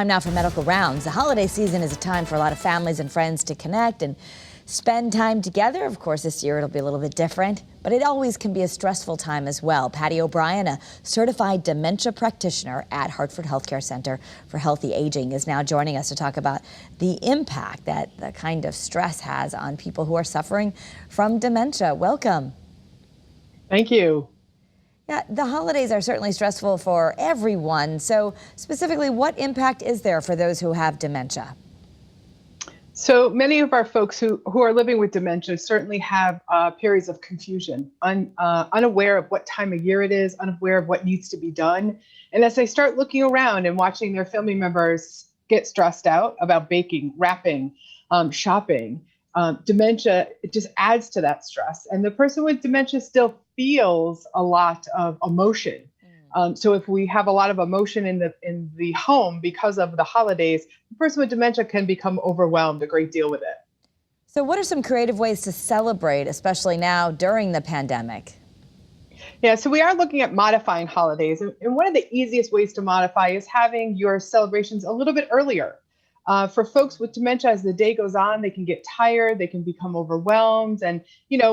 Time now for medical rounds. The holiday season is a time for a lot of families and friends to connect and spend time together. Of course, this year it'll be a little bit different, but it always can be a stressful time as well. Patty O'Brien, a certified dementia practitioner at Hartford Healthcare Center for Healthy Aging, is now joining us to talk about the impact that the kind of stress has on people who are suffering from dementia. Welcome. Thank you. Yeah, the holidays are certainly stressful for everyone. So specifically, what impact is there for those who have dementia? So many of our folks who are living with dementia certainly have periods of confusion, unaware of what time of year it is, unaware of what needs to be done. And as they start looking around and watching their family members get stressed out about baking, wrapping, shopping, dementia, it just adds to that stress. And the person with dementia still feels a lot of emotion. So if we have a lot of emotion in the home because of the holidays, the person with dementia can become overwhelmed a great deal with it. So what are some creative ways to celebrate, especially now during the pandemic? Yeah, so we are looking at modifying holidays. And one of the easiest ways to modify is having your celebrations a little bit earlier. For folks with dementia, as the day goes on, they can get tired, they can become overwhelmed. And,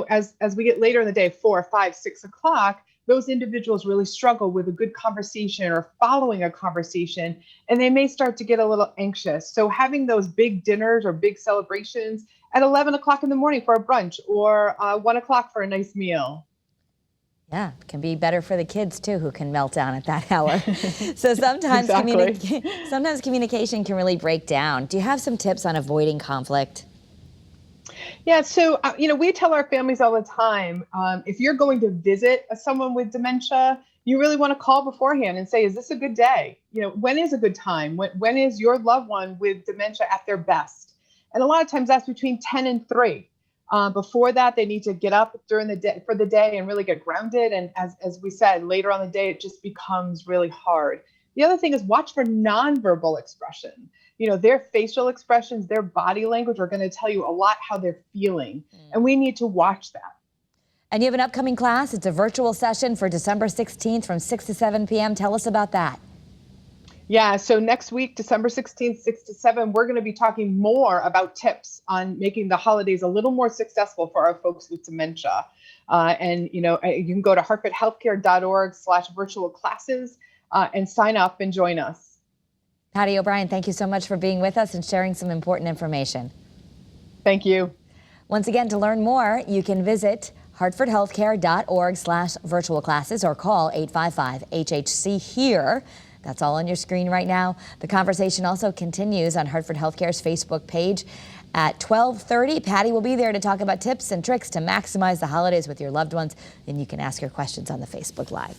as we get later in the day, 4, 5, 6 o'clock, those individuals really struggle with a good conversation or following a conversation, and they may start to get a little anxious. So having those big dinners or big celebrations at 11 o'clock in the morning for a brunch or 1 o'clock for a nice meal. Yeah, it can be better for the kids too, who can melt down at that hour. So sometimes, sometimes communication can really break down. Do you have some tips on avoiding conflict? Yeah, so, we tell our families all the time, if you're going to visit someone with dementia, you really want to call beforehand and say, is this a good day? When is a good time? When is your loved one with dementia at their best? And a lot of times that's between 10 and 3. Before that, they need to get up during the day for the day and really get grounded. And as we said, later on the day, it just becomes really hard. The other thing is watch for nonverbal expression. Their facial expressions, their body language are going to tell you a lot how they're feeling. And we need to watch that. And you have an upcoming class. It's a virtual session for December 16th from 6 to 7 p.m. Tell us about that. Yeah, so next week, December 16th, 6 to 7, we're going to be talking more about tips on making the holidays a little more successful for our folks with dementia. And you can go to hartfordhealthcare.org/virtual classes and sign up and join us. Patty O'Brien, thank you so much for being with us and sharing some important information. Thank you. Once again, to learn more, you can visit hartfordhealthcare.org/virtual classes or call 855-HHC-HERE. That's all on your screen right now. The conversation also continues on Hartford Healthcare's Facebook page at 12:30. Patty will be there to talk about tips and tricks to maximize the holidays with your loved ones. And you can ask your questions on the Facebook Live.